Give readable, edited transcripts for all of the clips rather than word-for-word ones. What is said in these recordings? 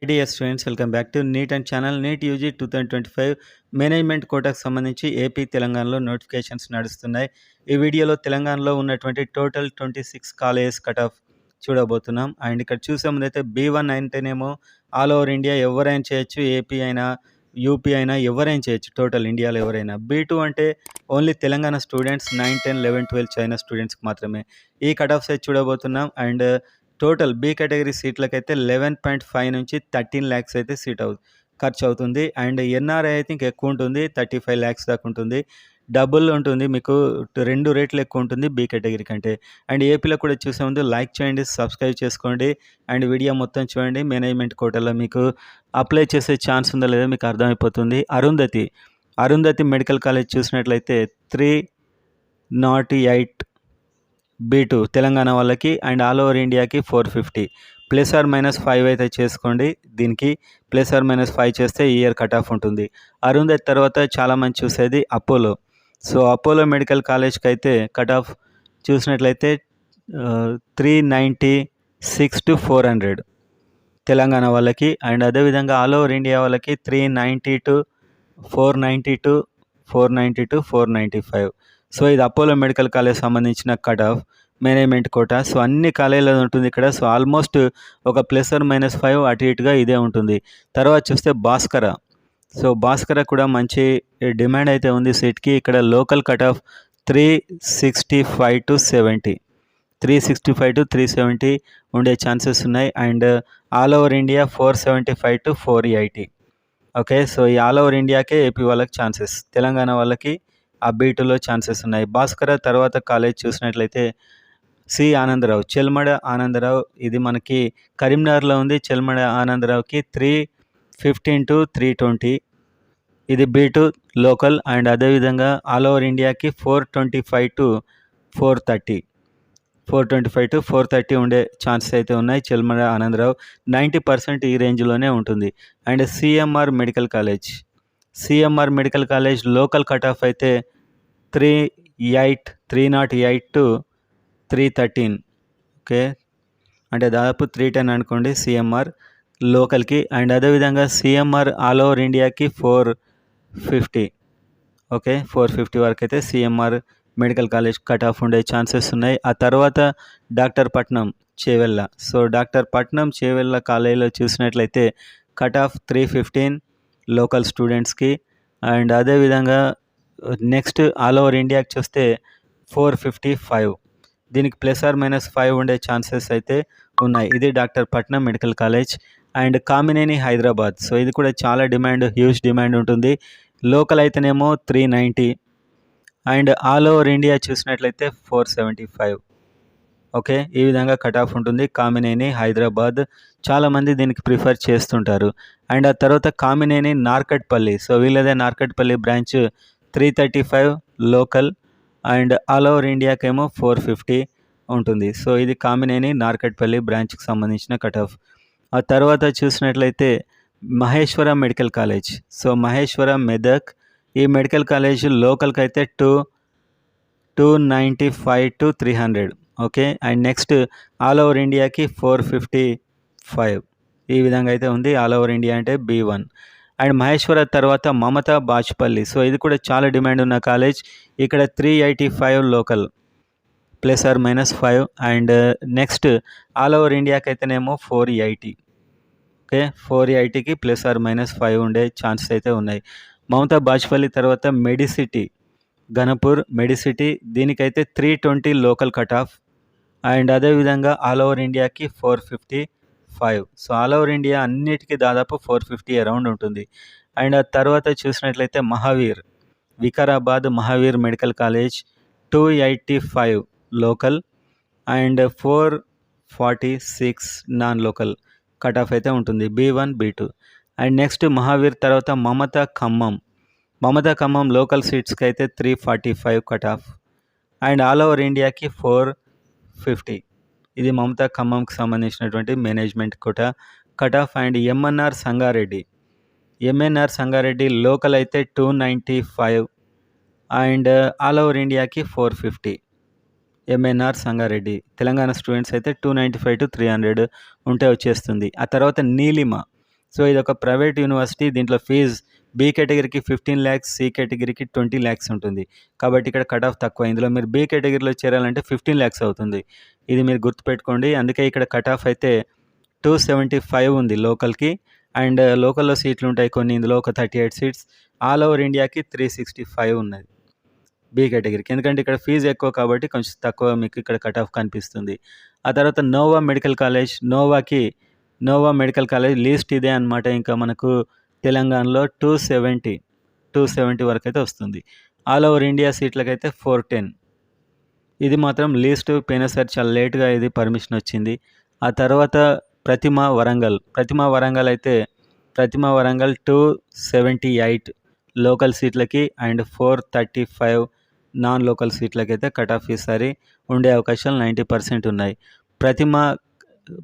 Dear students, welcome back to NEET and channel. NEET UG 2025 management కోటాకు సంబంధించి AP తెలంగాణలో notifications నడుస్తున్నాయి. ఈ వీడియోలో తెలంగాణలో ఉన్నటువంటి టోటల్ 26 కాలేజెస్ కట్ ఆఫ్ చూడబోతున్నాం. అండ్ ఇక్కడ చూసే ముందైతే B1 అంటేనేమో ఆల్ ఓవర్ ఇండియా ఎవరైనా చేయొచ్చు, ఏపీ అయినా యూపీ అయినా ఎవరైనా చేయొచ్చు, టోటల్ ఇండియాలో ఎవరైనా. B2 అంటే ఓన్లీ తెలంగాణ స్టూడెంట్స్ 9, 10, 11, 12 చైనా స్టూడెంట్స్కి మాత్రమే ఈ కట్ ఆఫ్ సైజ్ చూడబోతున్నాం. అండ్ టోటల్ బి కేటగిరీ సీట్లకైతే 11.5 నుంచి 13 lakhs అయితే ఖర్చు అవుతుంది. అండ్ ఎన్ఆర్ఐ అయితే ఇంకా ఎక్కువ ఉంటుంది, 35 lakhs దాకా ఉంటుంది. డబుల్ ఉంటుంది, మీకు 2 రేట్లు ఎక్కువ ఉంటుంది బి కేటగిరీ కంటే. అండ్ ఏపీలో కూడా చూసే ముందు లైక్ చేయండి, సబ్స్క్రైబ్ చేసుకోండి అండ్ వీడియో మొత్తం చూడండి. మేనేజ్మెంట్ కోటాలో మీకు అప్లై చేసే ఛాన్స్ ఉందో లేదో మీకు అర్థమైపోతుంది. అరుంధతి మెడికల్ కాలేజ్ చూసినట్లయితే 308 B2 తెలంగాణ వాళ్ళకి అండ్ ఆల్ ఓవర్ ఇండియాకి 450 ±5 అయితే చేసుకోండి. దీనికి ±5 చేస్తే ఇయర్ కట్ ఆఫ్ ఉంటుంది. అరుంధతి తర్వాత చాలామంది చూసేది అపోలో. సో అపోలో మెడికల్ కాలేజ్కి అయితే కట్ ఆఫ్ చూసినట్లయితే 396 to 400 తెలంగాణ వాళ్ళకి. అండ్ అదేవిధంగా ఆల్ ఓవర్ ఇండియా వాళ్ళకి 390 to 492, 490 to 495. సో ఇది అపోలో మెడికల్ కాలేజ్ సంబంధించిన cut off management quota. So అన్ని కాలేజీలో ఉంటుంది ఇక్కడ. సో ఆల్మోస్ట్ ఒక ±5 అటు ఇటుగా ఇదే ఉంటుంది. తర్వాత చూస్తే భాస్కర కూడా మంచి డిమాండ్ అయితే ఉంది సీట్కి. ఇక్కడ local cut of 365 to 70, 365 to 370 ఉండే ఛాన్సెస్ ఉన్నాయి. And all over India 475 to 480. Okay, so ఈ ఆల్ ఓవర్ ఇండియాకే ఏపీ వాళ్ళకి ఛాన్సెస్, తెలంగాణ వాళ్ళకి ఆ B2లో ఛాన్సెస్ ఉన్నాయి. భాస్కర తర్వాత కాలేజ్ చూసినట్లయితే చెల్మడ ఆనందరావు. ఇది మనకి కరీంనగర్లో ఉంది. చెల్మడ ఆనందరావుకి 315 to 320, ఇది B2 లోకల్. అండ్ అదేవిధంగా ఆల్ ఓవర్ ఇండియాకి 425 to 430 ఉండే ఛాన్సెస్ అయితే ఉన్నాయి. చెల్మడ ఆనందరావు 90% ఈ రేంజ్లోనే ఉంటుంది. And CMR medical college local cut off అయితే 308 to 313. ఓకే, అంటే దాదాపు 310 అనుకోండి సిఎంఆర్ లోకల్కి. అండ్ అదేవిధంగా సిఎంఆర్ ఆల్ ఓవర్ ఇండియాకి 450. ఓకే, 450 వరకు అయితే CMR medical college cut off ఉండే ఛాన్సెస్ ఉన్నాయి. ఆ తర్వాత డాక్టర్ పట్నం చేవెళ్ళ. సో డాక్టర్ పట్నం చేవెళ్ళ కాలేజీలో చూసినట్లయితే కట్ ఆఫ్ 315 లోకల్ స్టూడెంట్స్కి. అండ్ అదేవిధంగా నెక్స్ట్ ఆల్ ఓవర్ ఇండియాకి చూస్తే 455, దీనికి ±5 ఉండే ఛాన్సెస్ అయితే ఉన్నాయి. ఇది డాక్టర్ పట్నం medical college. And Kamineni Hyderabad. So ఇది కూడా చాలా హ్యూజ్ డిమాండ్ ఉంటుంది. లోకల్ అయితేనేమో 390 అండ్ ఆల్ ఓవర్ ఇండియా చూసినట్లయితే 475. ఓకే, ఈ విధంగా కట్ ఆఫ్ ఉంటుంది కామినేని హైదరాబాద్. చాలామంది దీనికి ప్రిఫర్ చేస్తుంటారు. అండ్ ఆ తర్వాత కామినేని నార్కట్పల్లి. సో వీళ్ళదే Narketpally branch 335 local and all over ఇండియాకేమో 450 ఉంటుంది. సో ఇది కామినేని నార్కట్పల్లి బ్రాంచ్కి సంబంధించిన కట్ ఆఫ్. ఆ తర్వాత చూసినట్లయితే Maheshwaram medical college. So Maheshwaram Medak, ఈ మెడికల్ కాలేజ్ లోకల్కి అయితే 295 to 300. Okay, and next all over ఇండియాకి 455. ఈ విధంగా అయితే ఉంది ఆల్ ఓవర్ ఇండియా అంటే B1. అండ్ మహేశ్వర తర్వాత మమతా బాచ్పల్లి. సో ఇది కూడా చాలా డిమాండ్ ఉన్న కాలేజ్. ఇక్కడ 385 local ±5. And next all over ఇండియాకి అయితేనేమో 480. ఓకే, 480కి ±5 ఉండే ఛాన్సెస్ అయితే ఉన్నాయి. మమతా బాచ్పల్లి తర్వాత మెడిసిటీ ఘనపూర్ మెడిసిటీ, దీనికైతే 320 లోకల్ కట్ ఆఫ్. అండ్ అదేవిధంగా ఆల్ ఓవర్ ఇండియాకి 455. సో ఆల్ ఓవర్ ఇండియా అన్నిటికీ దాదాపు 450 అరౌండ్ ఉంటుంది. అండ్ ఆ తర్వాత చూసినట్లయితే Vikarabad Mahavir medical college 285 local and 446 non local cut off అయితే ఉంటుంది B1 B2. And next Mahavir తర్వాత మమతా ఖమ్మం లోకల్ సీట్స్కి అయితే 345 cut off. And all over ఇండియాకి 450. ఇది మమతా ఖమ్మంకి సంబంధించినటువంటి management quota cut off. And MNR Sangareddy local అయితే 295 అండ్ ఆల్ ఓవర్ ఇండియాకి 450. ఎంఎన్ఆర్ సంగారెడ్డి తెలంగాణ స్టూడెంట్స్ అయితే 295 to 300 ఉంటే వచ్చేస్తుంది. ఆ తర్వాత నీలిమ సో ఇది ఒక ప్రైవేట్ యూనివర్సిటీ. దీంట్లో ఫీజ్ బి కేటగిరీకి 15 lakhs, సి కేటగిరీకి 20 lakhs ఉంటుంది. కాబట్టి ఇక్కడ కట్ ఆఫ్ తక్కువ. ఇందులో మీరు బి కేటగిరీలో చేరాలంటే 15 lakhs అవుతుంది. ఇది మీరు గుర్తుపెట్టుకోండి. అందుకే ఇక్కడ కట్ ఆఫ్ అయితే 275 ఉంది లోకల్కి. అండ్ లోకల్లో సీట్లు ఉంటాయి కొన్ని, ఇందులో ఒక 38 సీట్స్. ఆల్ ఓవర్ ఇండియాకి 365 ఉన్నది బి కేటగిరీకి. ఎందుకంటే ఇక్కడ ఫీజు ఎక్కువ కాబట్టి కొంచెం తక్కువ మీకు ఇక్కడ కట్ ఆఫ్ కనిపిస్తుంది. ఆ తర్వాత Nova medical college. Nova medical college least ఇదే అనమాట. ఇంకా మనకు తెలంగాణలో 270 వరకు అయితే వస్తుంది. ఆల్ ఓవర్ ఇండియా సీట్లకైతే 410. ఇది మాత్రం లీస్ట్. పోయినసారి చాలా లేట్గా ఇది పర్మిషన్ వచ్చింది. ఆ తర్వాత ప్రతిమ వరంగల్ అయితే ప్రతిమ వరంగల్ 278 లోకల్ సీట్లకి అండ్ 435 నాన్ లోకల్ సీట్లకి అయితే కట్ ఆఫ్ ఈసారి ఉండే అవకాశాలు 90% ఉన్నాయి. ప్రతిమ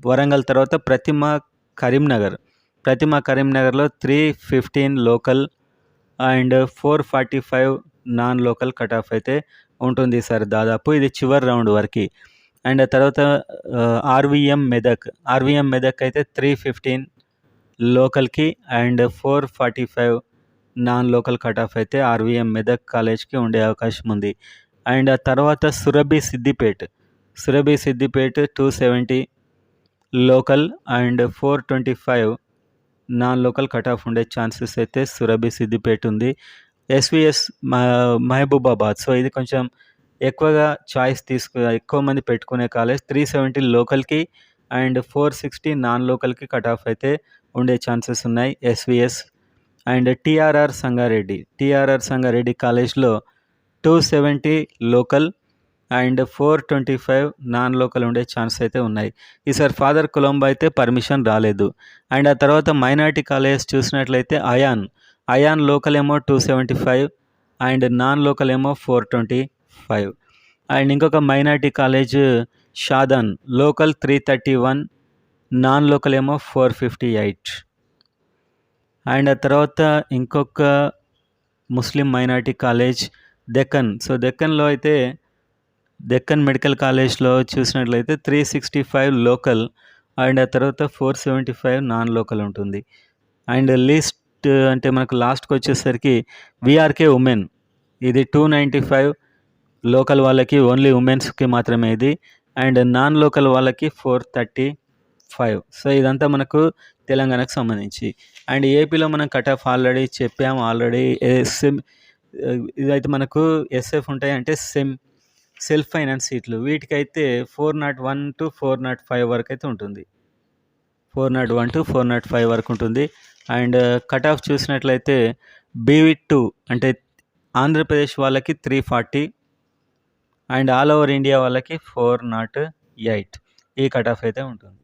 వరంగల్ తర్వాత ప్రతిమ కరీంనగర్లో 315 local and 445 non local cut off అయితే ఉంటుంది ఈసారి దాదాపు. ఇది చివరి రౌండ్ వరకు. అండ్ ఆ తర్వాత ఆర్వీఎం మెదక్ అయితే 315 లోకల్కి and 445 non local cut off అయితే ఆర్వీఎం మెదక్ కాలేజ్కి ఉండే అవకాశం ఉంది. అండ్ ఆ తర్వాత Surabhi Siddipet 270 local and 425 non local cut off ఉండే ఛాన్సెస్ అయితే సురభి సిద్దిపేట ఉంది. ఎస్విఎస్ మహబూబాబాద్. సో ఇది కొంచెం ఎక్కువగా ఎక్కువ మంది పెట్టుకునే కాలేజ్. 370 లోకల్కి అండ్ 460 నాన్ లోకల్కి కట్ ఆఫ్ అయితే ఉండే ఛాన్సెస్ ఉన్నాయి ఎస్విఎస్. అండ్ టిఆర్ఆర్ సంగారెడ్డి కాలేజ్లో 270 లోకల్ అండ్ 425 నాన్ లోకల్ ఉండే ఛాన్స్ అయితే ఉన్నాయి. ఈసారి ఫాదర్ కొలంబో అయితే పర్మిషన్ రాలేదు. అండ్ ఆ తర్వాత మైనారిటీ కాలేజ్ చూసినట్లయితే అయాన్ లోకల్ ఏమో 275 అండ్ నాన్ లోకల్ ఏమో 425. అండ్ ఇంకొక minority college Shadan local 331 non local ఏమో 458. అండ్ ఆ తర్వాత ఇంకొక ముస్లిం మైనారిటీ కాలేజ్ డెక్కన్లో అయితే డెక్కన్ మెడికల్ కాలేజ్లో చూసినట్లయితే 365 లోకల్ అండ్ ఆ తర్వాత 475 నాన్ లోకల్ ఉంటుంది. అండ్ లిస్ట్ అంటే మనకు లాస్ట్కి వచ్చేసరికి విఆర్కే ఉమెన్ ఇది 295 లోకల్ వాళ్ళకి, ఓన్లీ ఉమెన్స్కి మాత్రమే ఇది. అండ్ నాన్ లోకల్ వాళ్ళకి 435. సో ఇదంతా మనకు తెలంగాణకు సంబంధించి. అండ్ ఏపీలో మనం కట్ ఆఫ్ ఆల్రెడీ చెప్పాము. ఇదైతే మనకు ఎస్ఎఫ్ ఉంటాయి అంటే సెల్ఫ్ ఫైనాన్స్ సీట్లు. వీటికైతే 401 to 405 వరకు అయితే ఉంటుంది. 401 to 405 వరకు ఉంటుంది. అండ్ కట్ ఆఫ్ చూసినట్లయితే బీవీ2 అంటే ఆంధ్రప్రదేశ్ వాళ్ళకి 340 అండ్ ఆల్ ఓవర్ ఇండియా వాళ్ళకి 408 ఈ కట్ ఆఫ్ అయితే ఉంటుంది.